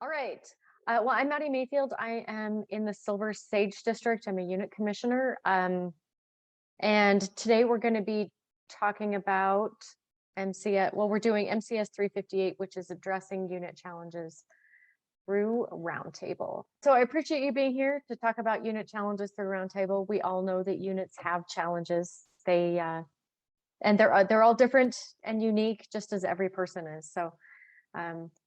All right. Well, I'm Maddie Mayfield. I am in the Silver Sage District. I'm a unit commissioner. And today we're going to be talking about MCS. Well, we're doing MCS 358, which is addressing unit challenges through Roundtable. So I appreciate you being here to talk about unit challenges through Roundtable. We all know that units have challenges. And they're all different and unique, just as every person is. So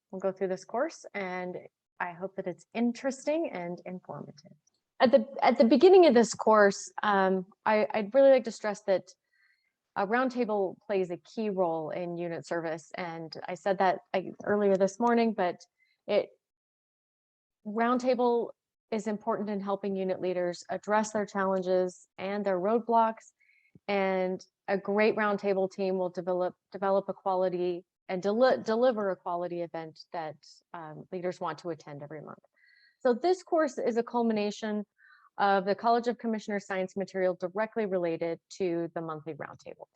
we'll go through this course, and I hope that it's interesting and informative. At the beginning of this course, I'd really like to stress that Roundtable plays a key role in unit service, and I said that earlier this morning, but Roundtable is important in helping unit leaders address their challenges and their roadblocks, and a great Roundtable team will develop a quality and deliver a quality event that leaders want to attend every month. So this course is a culmination of the College of Commissioners science material directly related to the monthly Roundtable.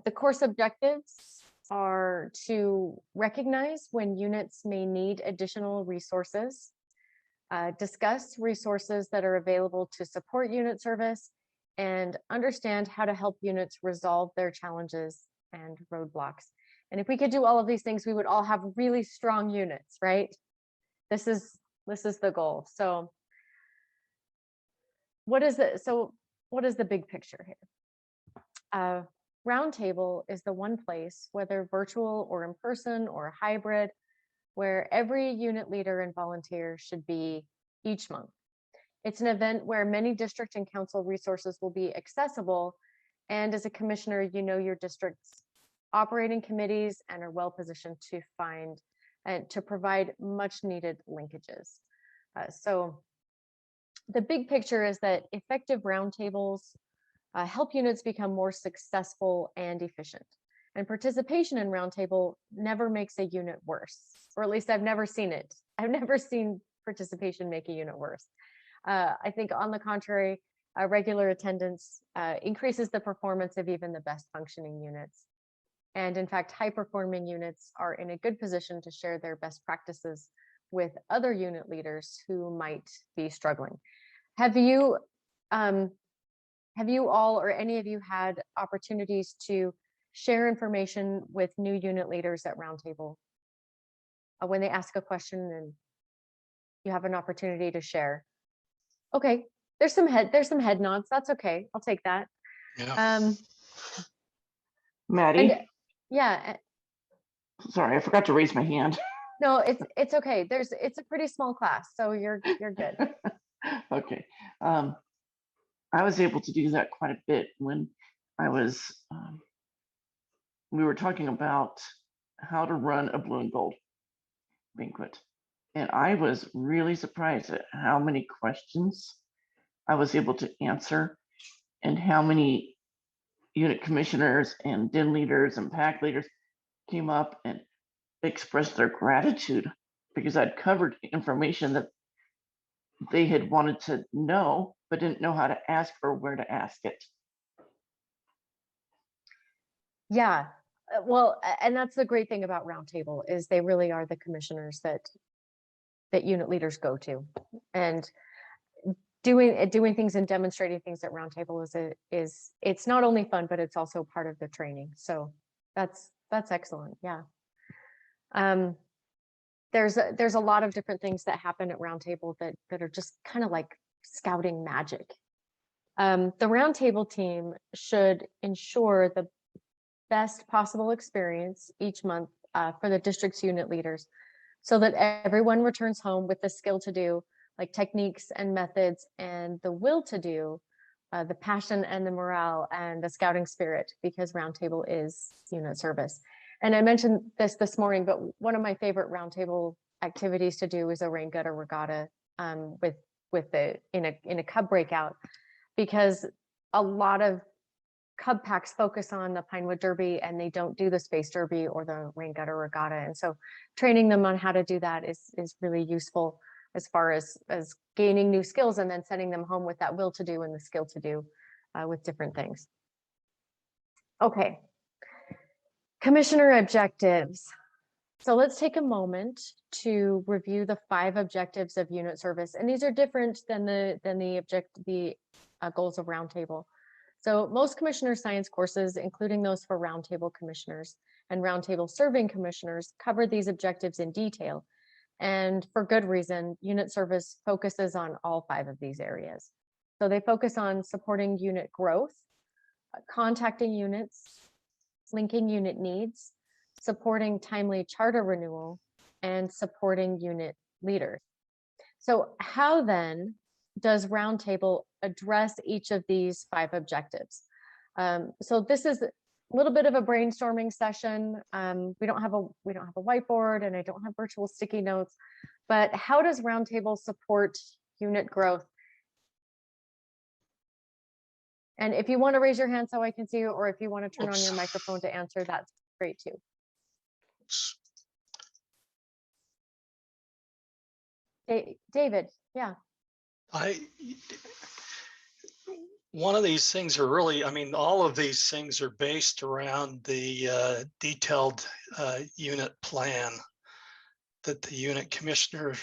The course objectives are to recognize when units may need additional resources, discuss resources that are available to support unit service, and understand how to help units resolve their challenges and roadblocks. And if we could do all of these things, we would all have really strong units, right? This is the goal. So what is the big picture here? Roundtable is the one place, whether virtual or in person or hybrid, where every unit leader and volunteer should be each month. It's an event where many district and council resources will be accessible. And as a commissioner, you know your district's operating committees and are well positioned to find and to provide much needed linkages. So the big picture is that effective roundtables help units become more successful and efficient. And participation in roundtable never makes a unit worse, or at least I've never seen it. I've never seen participation make a unit worse. I think on the contrary, regular attendance increases the performance of even the best functioning units. And in fact, high performing units are in a good position to share their best practices with other unit leaders who might be struggling. Have you all, or any of you, had opportunities to share information with new unit leaders at Roundtable when they ask a question and you have an opportunity to share? Okay, there's some head nods. That's okay. I'll take that. Yeah. Maddie. Yeah. Sorry, I forgot to raise my hand. No, it's okay. It's a pretty small class, so you're good. Okay. I was able to do that quite a bit when I was. We were talking about how to run a blue and gold banquet, and I was really surprised at how many questions I was able to answer, and how many unit commissioners and DIN leaders and PAC leaders came up and expressed their gratitude because I'd covered information that they had wanted to know, but didn't know how to ask or where to ask it. Yeah, well, and that's the great thing about Roundtable is they really are the commissioners that unit leaders go to, and doing things and demonstrating things at Roundtable is it's not only fun, but it's also part of the training. So that's excellent. Yeah. There's a lot of different things that happen at Roundtable that are just kind of like scouting magic. The Roundtable team should ensure the best possible experience each month for the district's unit leaders, so that everyone returns home with the skill to do, like techniques and methods, and the will to do, the passion and the morale and the scouting spirit, because Roundtable is unit service. And I mentioned this morning, but one of my favorite Roundtable activities to do is a rain gutter regatta in a Cub breakout, because a lot of Cub packs focus on the Pinewood Derby and they don't do the Space Derby or the rain gutter regatta. And so training them on how to do that is really useful as far as gaining new skills and then sending them home with that will to do and the skill to do with different things. Okay. Commissioner objectives. So let's take a moment to review the 5 objectives of unit service. And these are different than the goals of Roundtable. So most commissioner science courses, including those for Roundtable commissioners and Roundtable serving commissioners, cover these objectives in detail. And for good reason, unit service focuses on all 5 of these areas. So they focus on supporting unit growth, contacting units, linking unit needs, supporting timely charter renewal, and supporting unit leaders. So how then does Roundtable address each of these 5 objectives? So this is a little bit of a brainstorming session. We don't have a whiteboard, and I don't have virtual sticky notes, but how does Roundtable support unit growth? And if you want to raise your hand so I can see you, or if you want to turn on your microphone to answer, that's great too. David, yeah. One of these things are really, I mean, all of these things are based around the detailed unit plan that the unit commissioner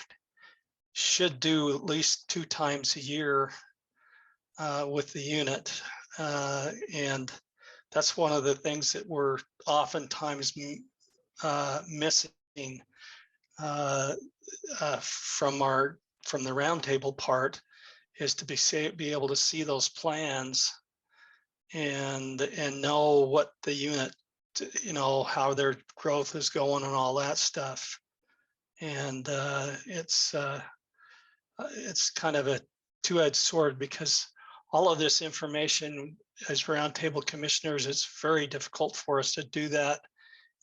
should do at least 2 times a year with the unit. And that's one of the things that we're oftentimes missing from the Roundtable part, is to be able to see those plans and know what the unit, you know, how their growth is going and all that stuff. And it's kind of a 2-edged sword, because all of this information as Roundtable commissioners, it's very difficult for us to do that.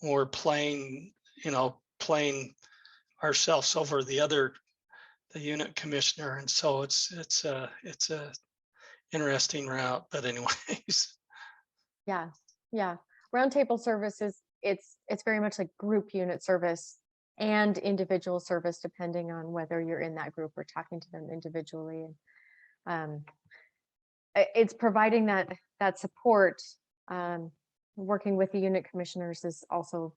We're playing ourselves over the unit commissioner, and so it's a interesting route. But anyways, yeah. Roundtable service is it's very much like group unit service and individual service, depending on whether you're in that group or talking to them individually. And it's providing that support. Working with the unit commissioners is also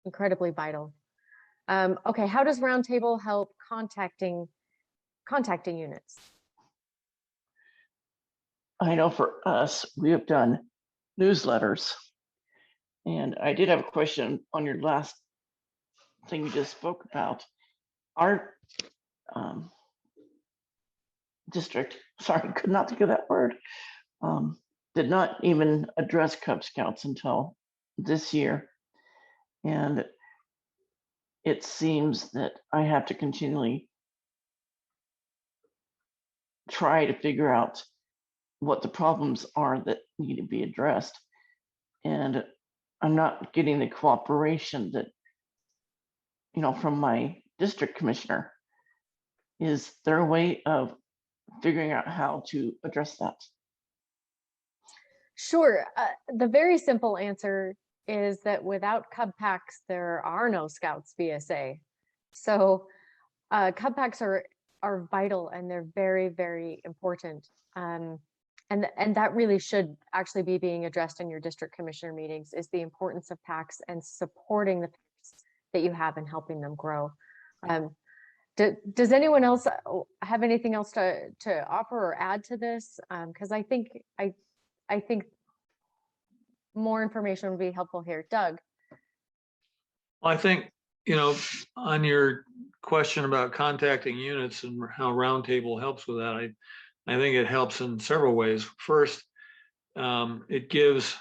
incredibly vital. Okay, how does Roundtable help contacting units? I know for us, we have done newsletters. And I did have a question on your last thing you just spoke about. Our district, sorry, could not think of that word, did not even address Cub Scouts until this year. And it seems that I have to continually try to figure out what the problems are that need to be addressed. And I'm not getting the cooperation that, you know, from my district commissioner. Is there a way of figuring out how to address that? Sure. The very simple answer is that without Cub Packs, there are no Scouts VSA. So Cub Packs are vital, and they're very, very important. And that really should actually be being addressed in your district commissioner meetings, is the importance of packs and supporting the packs that you have and helping them grow. Does anyone else have anything else to offer or add to this? Because I think more information would be helpful here. Doug? I think, you know, on your question about contacting units and how Roundtable helps with that, I think it helps in several ways. First, it gives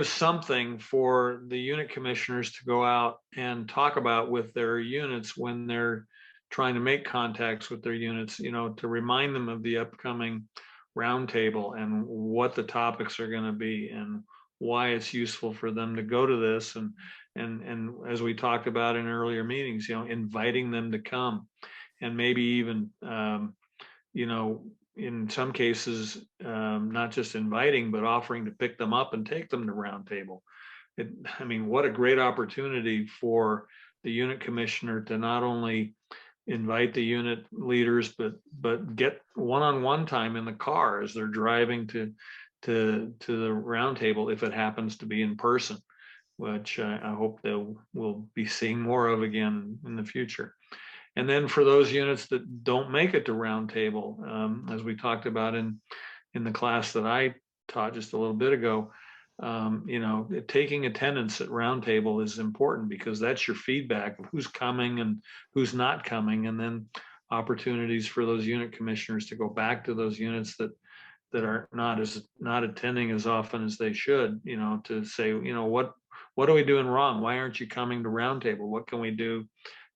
something for the unit commissioners to go out and talk about with their units when they're trying to make contacts with their units, you know, to remind them of the upcoming Roundtable and what the topics are going to be and why it's useful for them to go to this. And as we talked about in earlier meetings, you know, inviting them to come, and maybe even, you know, in some cases, not just inviting, but offering to pick them up and take them to Roundtable. I mean, what a great opportunity for the unit commissioner to not only invite the unit leaders, but get one-on-one time in the car as they're driving to the Roundtable, if it happens to be in person. which I hope that we'll be seeing more of again in the future. And then for those units that don't make it to Roundtable, as we talked about in the class that I taught just a little bit ago, you know, taking attendance at Roundtable is important because that's your feedback of who's coming and who's not coming, and then opportunities for those unit commissioners to go back to those units that are not attending as often as they should, you know, to say, you know, what are we doing wrong? Why aren't you coming to Roundtable? What can we do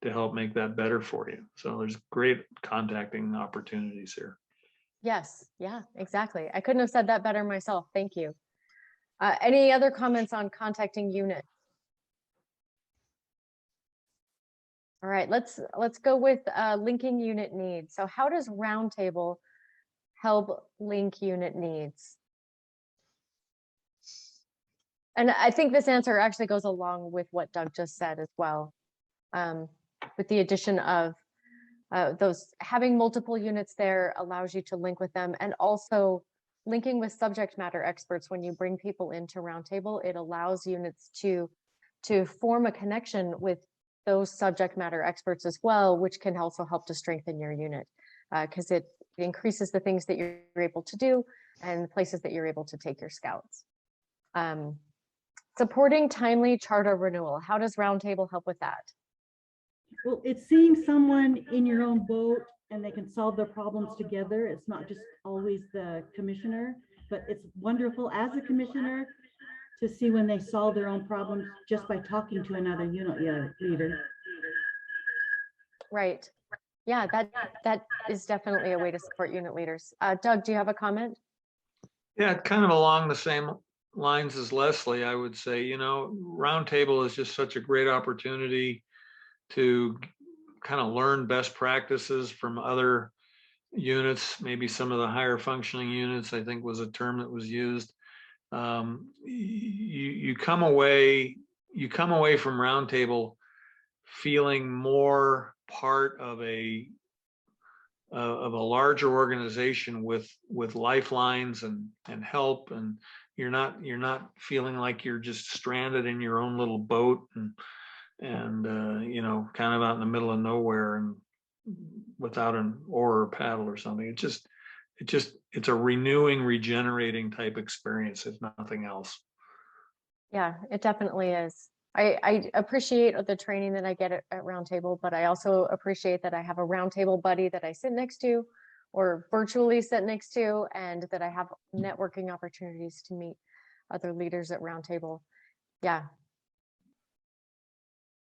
to help make that better for you? So there's great contacting opportunities here. Yes, yeah, exactly. I couldn't have said that better myself. Thank you. Any other comments on contacting unit? All right, let's go with linking unit needs. So how does Roundtable help link unit needs? And I think this answer actually goes along with what Doug just said as well, with the addition of those having multiple units there allows you to link with them, and also linking with subject matter experts. When you bring people into Roundtable, it allows units to form a connection with those subject matter experts as well, which can also help to strengthen your unit because it increases the things that you're able to do and the places that you're able to take your scouts. Supporting timely charter renewal. How does Roundtable help with that? Well, it's seeing someone in your own boat and they can solve their problems together. It's not just always the commissioner, but it's wonderful as a commissioner to see when they solve their own problems just by talking to another unit leader. Right. Yeah, that is definitely a way to support unit leaders. Doug, do you have a comment? Yeah, kind of along the same lines as Leslie, I would say, you know, Roundtable is just such a great opportunity to kind of learn best practices from other units, maybe some of the higher functioning units, I think was a term that was used. You come away from Roundtable feeling more part of a larger organization with lifelines and help, and you're not feeling like you're just stranded in your own little boat and you know, kind of out in the middle of nowhere and without an oar or paddle or something. It's a renewing, regenerating type experience, if nothing else. Yeah, it definitely is. I appreciate the training that I get at Roundtable, but I also appreciate that I have a Roundtable buddy that I sit next to or virtually sit next to, and that I have networking opportunities to meet other leaders at Roundtable. Yeah.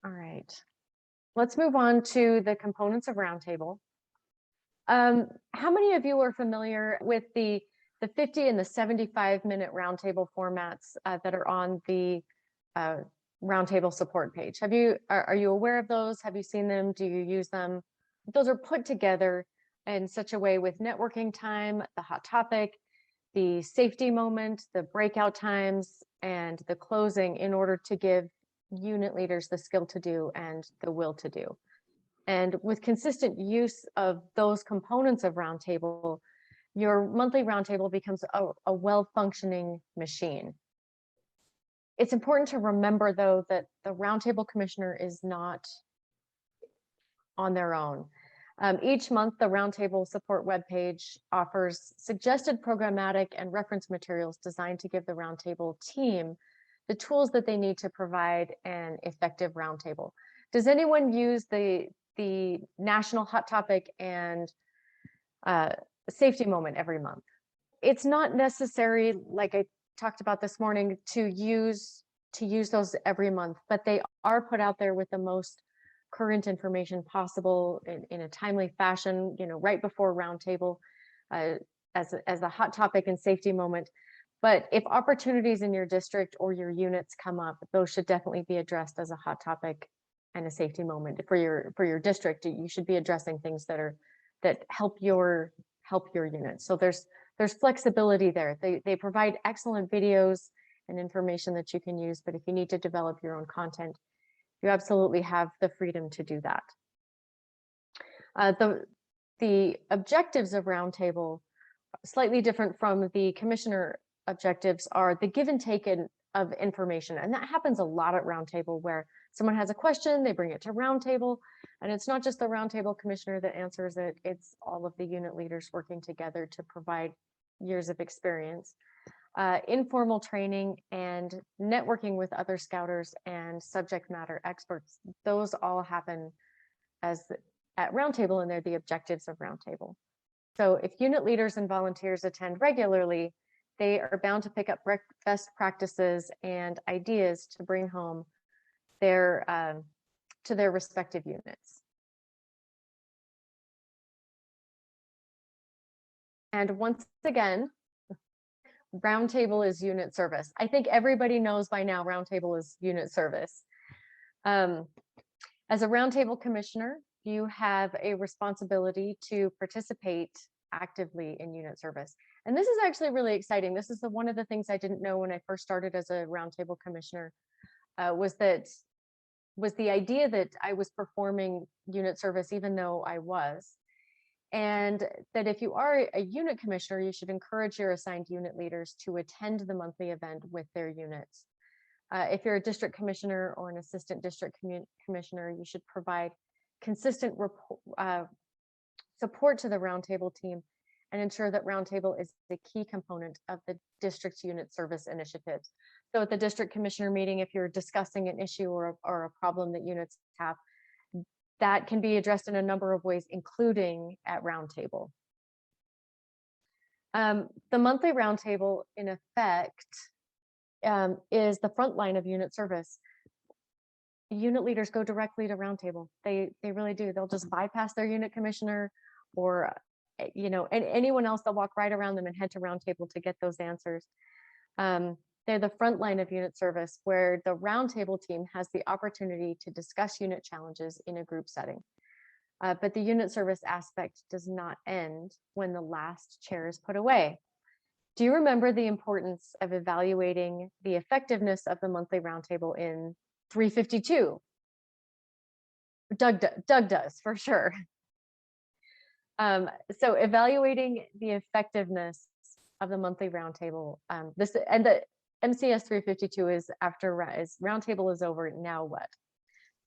All right. Let's move on to the components of Roundtable. How many of you are familiar with the 50 and the 75-minute Roundtable formats that are on the Roundtable support page? Are you aware of those? Have you seen them? Do you use them? Those are put together in such a way with networking time, the hot topic, the safety moment, the breakout times, and the closing in order to give unit leaders the skill to do and the will to do. And with consistent use of those components of Roundtable, your monthly Roundtable becomes a well-functioning machine. It's important to remember, though, that the Roundtable commissioner is not on their own. Each month, the Roundtable support webpage offers suggested programmatic and reference materials designed to give the Roundtable team the tools that they need to provide an effective Roundtable. Does anyone use the national hot topic and safety moment every month? It's not necessary, like I talked about this morning, to use those every month, but they are put out there with the most current information possible in a timely fashion, you know, right before Roundtable as a hot topic and safety moment. But if opportunities in your district or your units come up, those should definitely be addressed as a hot topic and a safety moment for your district. You should be addressing things that help your unit. So there's flexibility there. They provide excellent videos and information that you can use, but if you need to develop your own content, you absolutely have the freedom to do that. The objectives of Roundtable, slightly different from the commissioner objectives, are the give and take of information. And that happens a lot at Roundtable, where someone has a question, they bring it to Roundtable, and it's not just the Roundtable commissioner that answers it, it's all of the unit leaders working together to provide years of experience. Informal training and networking with other scouters and subject matter experts, those all happen at Roundtable, and they're the objectives of Roundtable. So if unit leaders and volunteers attend regularly, they are bound to pick up best practices and ideas to bring home to their respective units. And once again, Roundtable is unit service. I think everybody knows by now Roundtable is unit service. As a Roundtable commissioner, you have a responsibility to participate actively in unit service. And this is actually really exciting. This is one of the things I didn't know when I first started as a Roundtable commissioner, was the idea that I was performing unit service even though I was. And that if you are a unit commissioner, you should encourage your assigned unit leaders to attend the monthly event with their units. If you're a district commissioner or an assistant district commissioner, you should provide consistent support to the Roundtable team and ensure that Roundtable is the key component of the district's unit service initiatives. So at the district commissioner meeting, if you're discussing an issue or a problem that units have, that can be addressed in a number of ways, including at Roundtable. The monthly Roundtable, in effect, is the front line of unit service. Unit leaders go directly to Roundtable. They really do. They'll just bypass their unit commissioner or and anyone else. They'll walk right around them and head to Roundtable to get those answers. They're the front line of unit service, where the Roundtable team has the opportunity to discuss unit challenges in a group setting. But the unit service aspect does not end when the last chair is put away. Do you remember the importance of evaluating the effectiveness of the monthly Roundtable in 352? Doug does, for sure. So evaluating the effectiveness of the monthly Roundtable, the MCS 352 is after Roundtable is over, now what?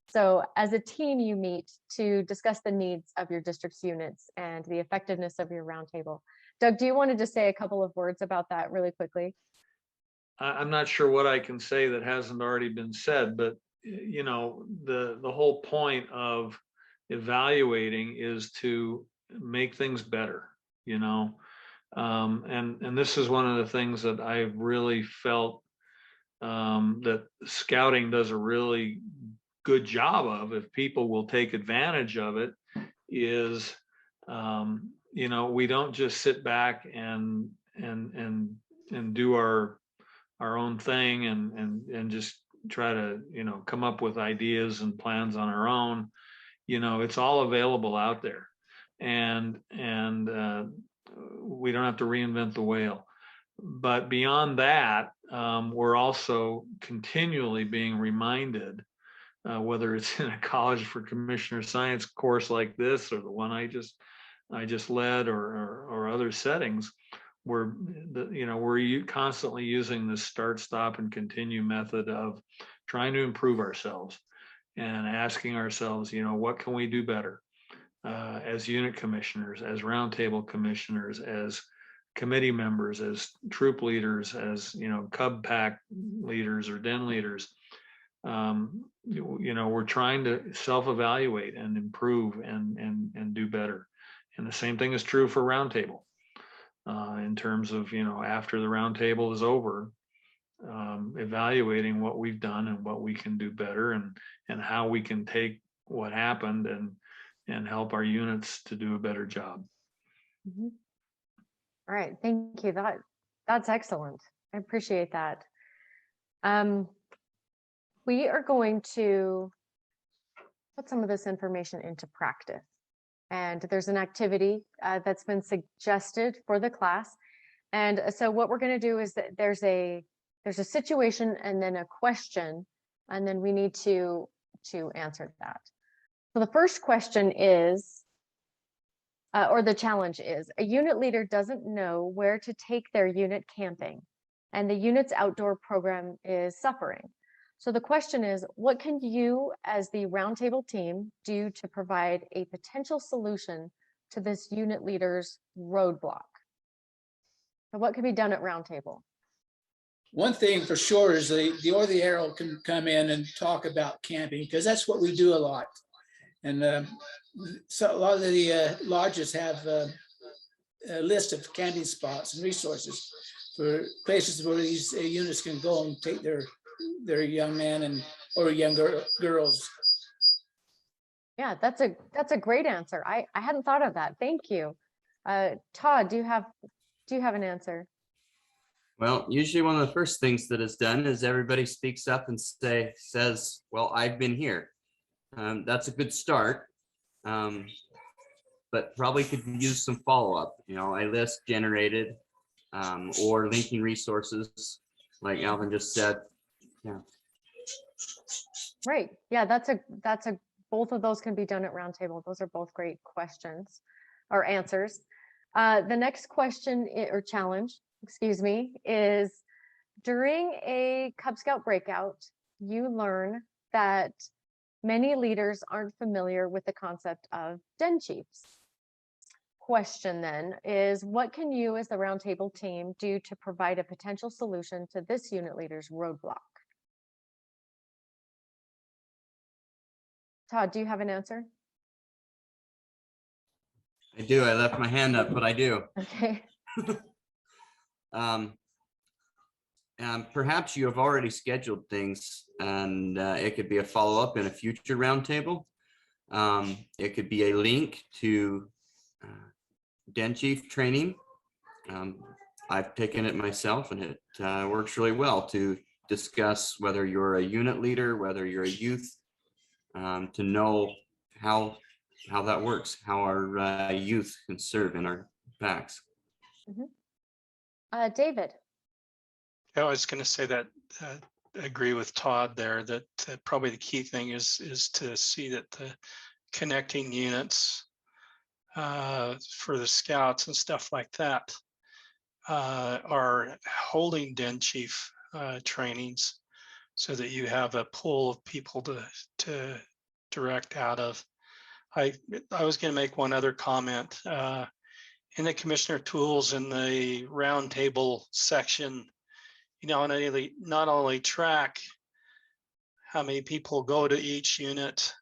So as a team, you meet to discuss the needs of your district's units and the effectiveness of your Roundtable. Doug, do you want to just say a couple of words about that really quickly? I'm not sure what I can say that hasn't already been said, but the whole point of evaluating is to make things better, and this is one of the things that I've really felt that scouting does a really good job of, if people will take advantage of it, is we don't just sit back and do our own thing and just try to come up with ideas and plans on our own. It's all available out there, and we don't have to reinvent the wheel. But beyond that, we're also continually being reminded, whether it's in a college for commissioner science course like this, or the one I just led, or other settings, we're constantly using this start, stop, and continue method of trying to improve ourselves and asking ourselves, what can we do better as unit commissioners, as Roundtable commissioners, as committee members, as troop leaders, as cub pack leaders or den leaders. We're trying to self-evaluate and improve and do better. And the same thing is true for Roundtable, in terms of after the Roundtable is over, evaluating what we've done and what we can do better, and how we can take what happened and help our units to do a better job. Mm-hmm. All right, thank you. That's excellent. I appreciate that. We are going to put some of this information into practice. And there's an activity that's been suggested for the class. And so what we're going to do is that there's a situation and then a question, and then we need to answer that. So the first question is, or the challenge is, a unit leader doesn't know where to take their unit camping. and the unit's outdoor program is suffering. So the question is, what can you as the roundtable team do to provide a potential solution to this unit leader's roadblock? So what can be done at roundtable? One thing for sure is the Arrow can come in and talk about camping, because that's what we do a lot. And so a lot of the lodges have a list of camping spots and resources for places where these units can go and take their young men or young girls. Yeah, that's a great answer. I hadn't thought of that. Thank you. Todd, do you have an answer? Well, usually one of the first things that is done is everybody speaks up and says, well, I've been here. That's a good start, but probably could use some follow-up, a list generated or linking resources like Alvin just said. Yeah. Right. Yeah, that's a both of those can be done at roundtable. Those are both great questions or answers. The next question or challenge, excuse me, is during a Cub Scout breakout, you learn that many leaders aren't familiar with the concept of den chiefs. Question then is, what can you as the roundtable team do to provide a potential solution to this unit leader's roadblock? Todd, do you have an answer? I do. I left my hand up, but I do. Okay. Perhaps you have already scheduled things, and it could be a follow-up in a future roundtable. It could be a link to Den Chief training. I've taken it myself, and it works really well to discuss whether you're a unit leader, whether you're a youth, to know how that works, how our youth can serve in our packs. David. I was going to say that I agree with Todd there, that probably the key thing is to see that the connecting units for the scouts and stuff like that are holding Den Chief trainings, so that you have a pool of people to direct out of. I was going to make one other comment. In the commissioner tools in the roundtable section, not only track how many people go to each unit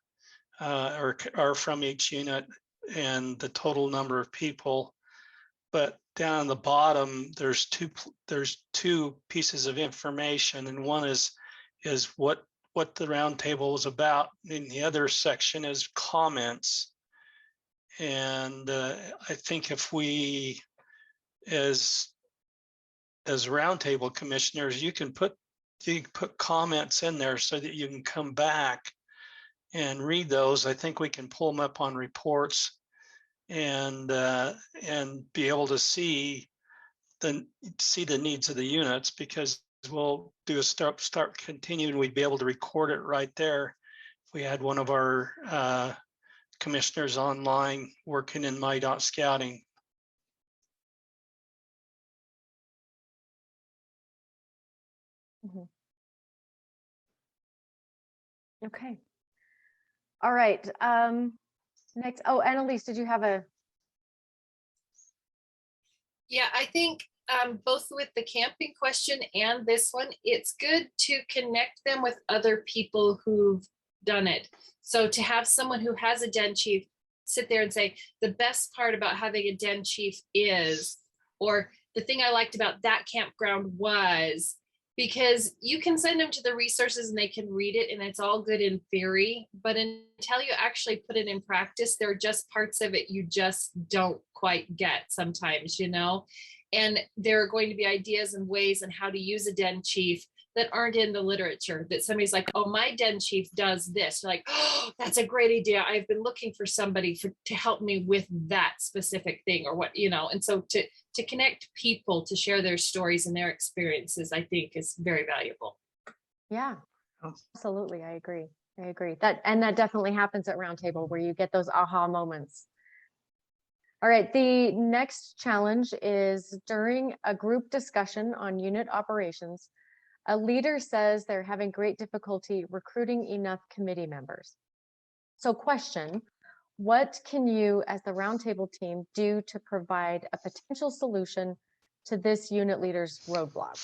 or are from each unit and the total number of people, but down on the bottom there's two pieces of information, and one is what the roundtable is about, and the other section is comments. And I think if we as roundtable commissioners, you can put comments in there so that you can come back and read those. I think we can pull them up on reports and be able to see the needs of the units, because we'll do a start continue, we'd be able to record it right there. If we had one of our commissioners online working in My.Scouting. Okay. All right. Next. Oh, Annalise, did you have a? Yeah, I think both with the camping question and this one, it's good to connect them with other people who've done it. So to have someone who has a den chief sit there and say, the best part about having a den chief is, or the thing I liked about that campground was, because you can send them to the resources and they can read it and it's all good in theory, but until you actually put it in practice, there are just parts of it you just don't quite get sometimes, and there are going to be ideas and ways on how to use a den chief that aren't in the literature, that somebody's like, oh, my den chief does this. You're like, oh, that's a great idea. I've been looking for somebody to help me with that specific thing, or what, and so to connect people to share their stories and their experiences, I think is very valuable. Yeah, absolutely. I agree. That definitely happens at Roundtable, where you get those aha moments. All right, the next challenge is during a group discussion on unit operations, a leader says they're having great difficulty recruiting enough committee members. So question, what can you as the roundtable team do to provide a potential solution to this unit leader's roadblock?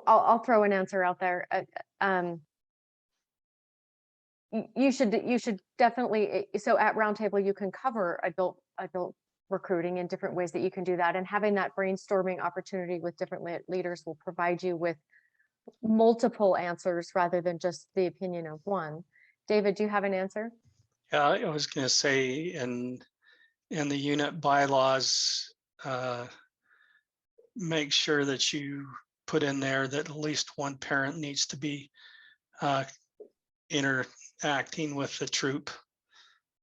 I'll throw an answer out there. You should definitely, so at Roundtable, you can cover adult recruiting in different ways that you can do that. And having that brainstorming opportunity with different leaders will provide you with multiple answers rather than just the opinion of one. David, do you have an answer? Yeah, I was going to say in the unit bylaws, make sure that you put in there that at least one parent needs to be interacting with the troop,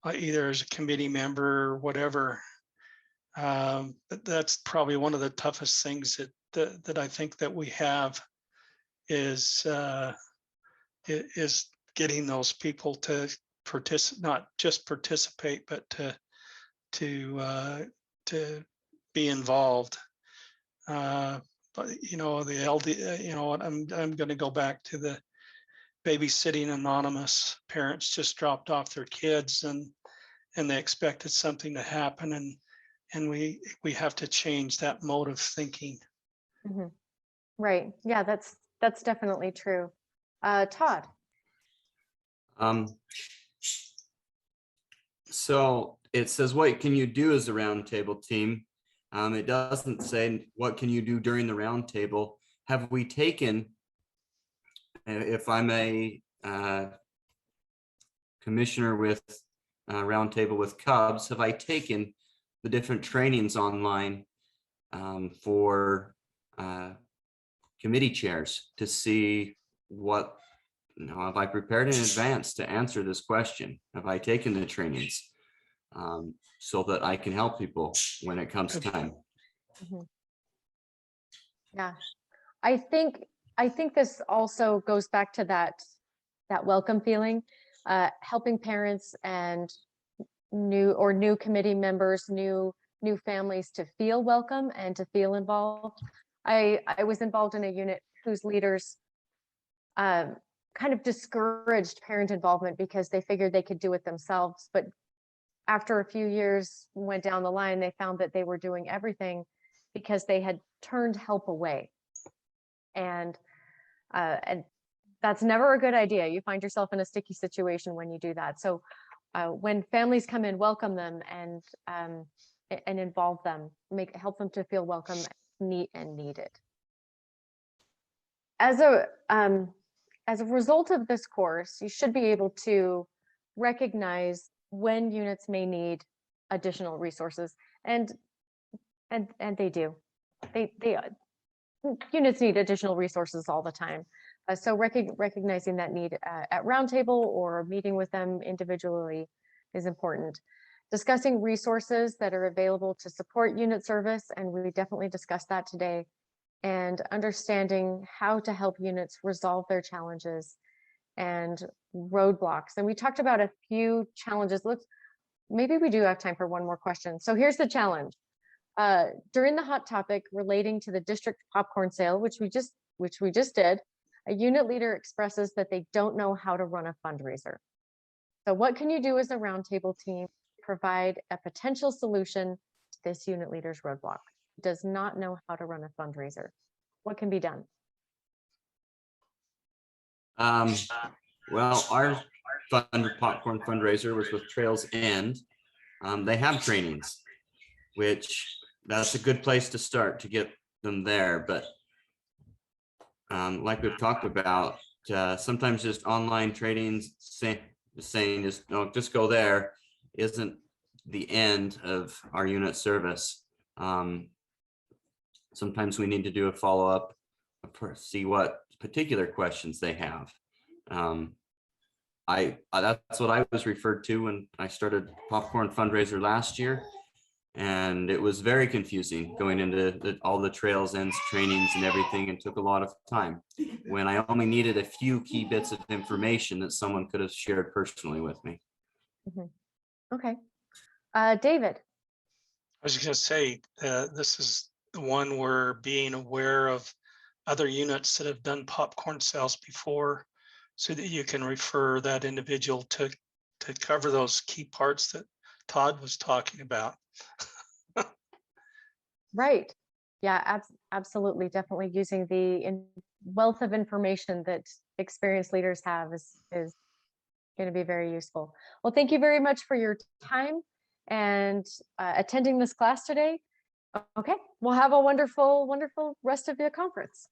either as a committee member or whatever. But that's probably one of the toughest things that I think that we have is getting those people to not just participate, but to be involved. But the LD, I'm going to go back to the babysitting anonymous. Parents just dropped off their kids and they expected something to happen, and we have to change that mode of thinking. Mm-hmm. Right. Yeah, that's definitely true. Todd. So it says, what can you do as a roundtable team? It doesn't say what can you do during the roundtable. Have we taken, if I'm a commissioner with roundtable with Cubs, have I taken the different trainings online for committee chairs to see what, have I prepared in advance to answer this question? Have I taken the trainings so that I can help people when it comes time? Mm-hmm. Yeah, I think this also goes back to that welcome feeling, helping parents and new committee members, new families to feel welcome and to feel involved. I was involved in a unit whose leaders kind of discouraged parent involvement because they figured they could do it themselves. But after a few years went down the line, they found that they were doing everything because they had turned help away. And that's never a good idea. You find yourself in a sticky situation when you do that. So when families come in, welcome them and involve them, help them to feel welcome, neat and needed. As a result of this course, you should be able to recognize when units may need additional resources, and they do. Units need additional resources all the time. So recognizing that need at Roundtable or meeting with them individually is important. Discussing resources that are available to support unit service, and we definitely discussed that today, and understanding how to help units resolve their challenges and roadblocks. And we talked about a few challenges. Maybe we do have time for one more question. So here's the challenge. During the hot topic relating to the district popcorn sale, which we just did, a unit leader expresses that they don't know how to run a fundraiser. So what can you do as a roundtable team to provide a potential solution to this unit leader's roadblock? Does not know how to run a fundraiser. What can be done? Well, our popcorn fundraiser was with Trails End. They have trainings, which that's a good place to start to get them there. But like we've talked about, sometimes just online trainings saying just go there isn't the end of our unit service. Sometimes we need to do a follow-up, see what particular questions they have. That's what I was referred to when I started popcorn fundraiser last year. And it was very confusing going into all the Trails Ends trainings and everything, and took a lot of time when I only needed a few key bits of information that someone could have shared personally with me. Mm-hmm. Okay. David, I was gonna say, this is the one where being aware of other units that have done popcorn sales before, so that you can refer that individual to cover those key parts that Todd was talking about. right. Yeah, absolutely. Definitely using the wealth of information that experienced leaders have is going to be very useful. Well, thank you very much for your time and attending this class today. Okay, we'll have a wonderful, wonderful rest of the conference.